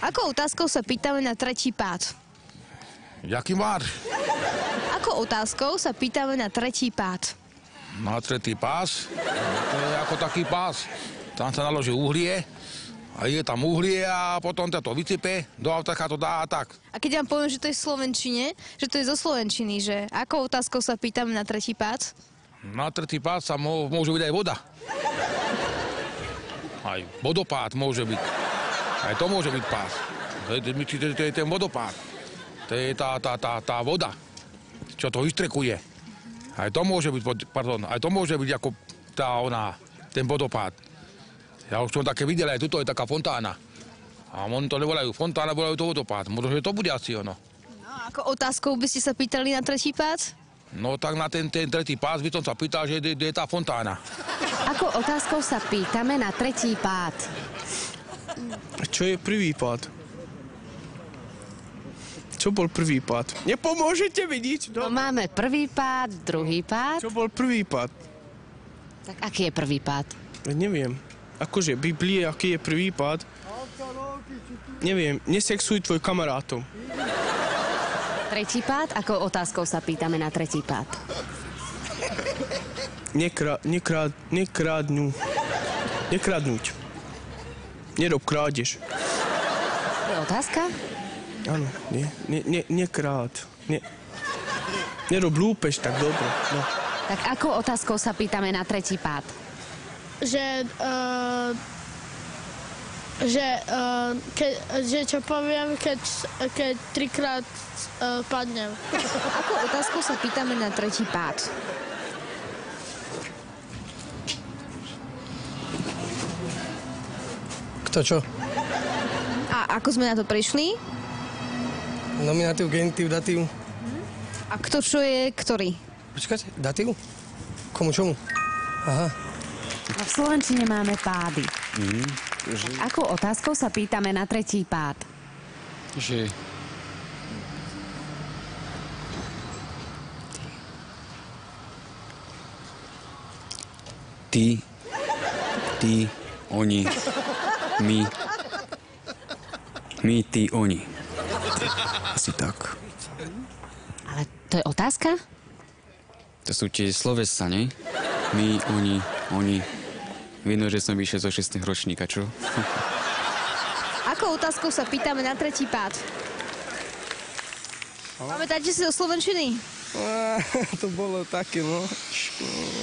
Akou otázkou sa pýtame na tretí pád? Jaký máš? Akou otázkou sa pýtame na tretí pád? Na tretí pás? To je ako taký pás. Tam sa naloží uhlie a je tam uhlie a potom to vysype, do auta to dá a tak. A keď vám poviem, že to je v slovenčine, že to je zo slovenčiny, že akou otázkou sa pýtame na tretí pád? Na tretí pás sa môže byť aj voda. Aj vodopád môže byť. Aj to môže byť pás. To je ten vodopád. To je tá voda, čo to vystrekuje. Aj to môže byť, aj to môže byť ako ten vodopád. Ja už som také videl, aj tuto je taká fontána. A oni to nevolajú fontána, volajú to vodopád. Možno, že to bude asi ono. No, ako otázkou by ste sa pýtali na tretí pád? No tak na ten tretí pás by som sa pýtal, že kde je tá fontána. Ako otázkou sa pýtame na tretí pád? Čo je prvý pád? Čo bol prvý pád? Nepomôžete vidieť? No, máme prvý pád, druhý pád. Čo bol prvý pád? Tak aký je prvý pád? Neviem. Akože Biblie, aký je prvý pád? Neviem. Nesexuj tvoj kamarátov. Tretí pád? Akou otázkou sa pýtame na tretí pád? Nekradnúť. Nerob krádež. To je otázka? Áno, nekrád. Nerob lúpež, tak dobre. No. Tak akou otázkou sa pýtame na tretí pád? Že čo poviem, keď trikrát padnem. Akou otázkou sa pýtame na tretí pád? Kto čo? A ako sme na to prišli? Nominatív, genitív, datív. A kto čo je ktorý? Počkať, datív? Komu čomu? Aha. No, v slovenčine máme pády. Akou otázkou sa pýtame na tretí pád? Že... Ty, oni, my, ty, oni. Asi tak. Ale to je otázka? To sú tie slovesa, ne? My, oni. Vidno, že som vyšiel zo 6. ročníka, čo? Akou otázkou sa pýtame na tretí pád? Pamätáte si zo slovenčiny? To bolo také, no.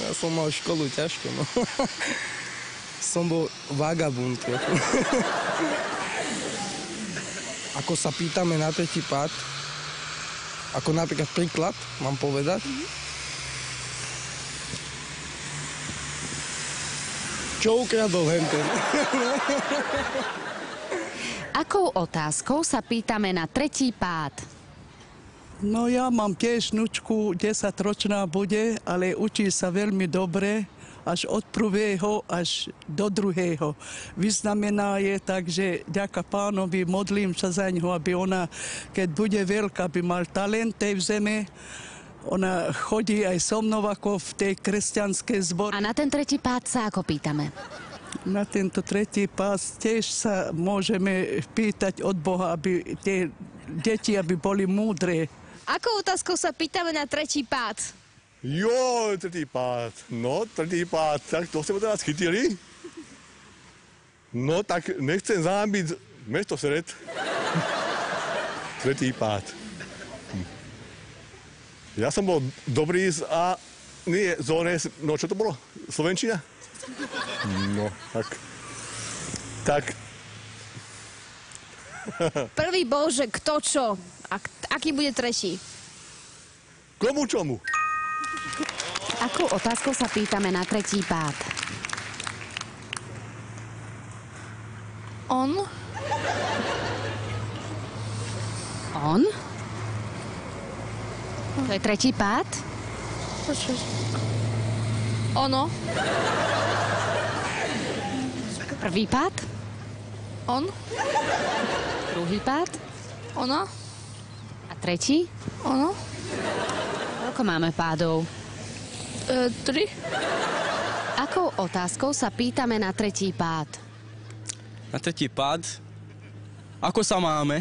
Ja som mal školu ťažko, no. Som bol vagabund trochu. Ako sa pýtame na tretí pád, ako napríklad príklad, mám povedať. Čo ukradol henten? Akou otázkou sa pýtame na tretí pád? No ja mám tiež vnučku, 10-ročná bude, ale učí sa veľmi dobre, až od prvého až do druhého. Vyznamená je tak, že ďaká pánovi, modlím sa za ňoho, aby ona, keď bude veľká, by mal talent tej v zeme. Ona chodí aj so mnou ako v tej kresťanskej zbor. A na ten tretí pád sa ako pýtame? Na tento tretí pás tiež sa môžeme pýtať od Boha, aby tie deti boli múdre. Akou otázkou sa pýtame na tretí pád? Jo, tretí pád. No, tretí pád. Tak to ste ma teraz chytili? No, tak nechcem zahambiť mesto Sred. Tretí pád. Ja som bol dobrý no čo to bolo? Slovenčina? No, tak. Prvý bol, že kto čo. A aký bude tretí? Komu čomu? Akou otázkou sa pýtame na tretí pád? On? On? To je tretí pád? Ono? Prvý pád? On? Druhý pád? Ona? A tretí? Ono? Koľko máme pádov? 3. Akou otázkou sa pýtame na tretí pád? Na tretí pád Ako sa máme?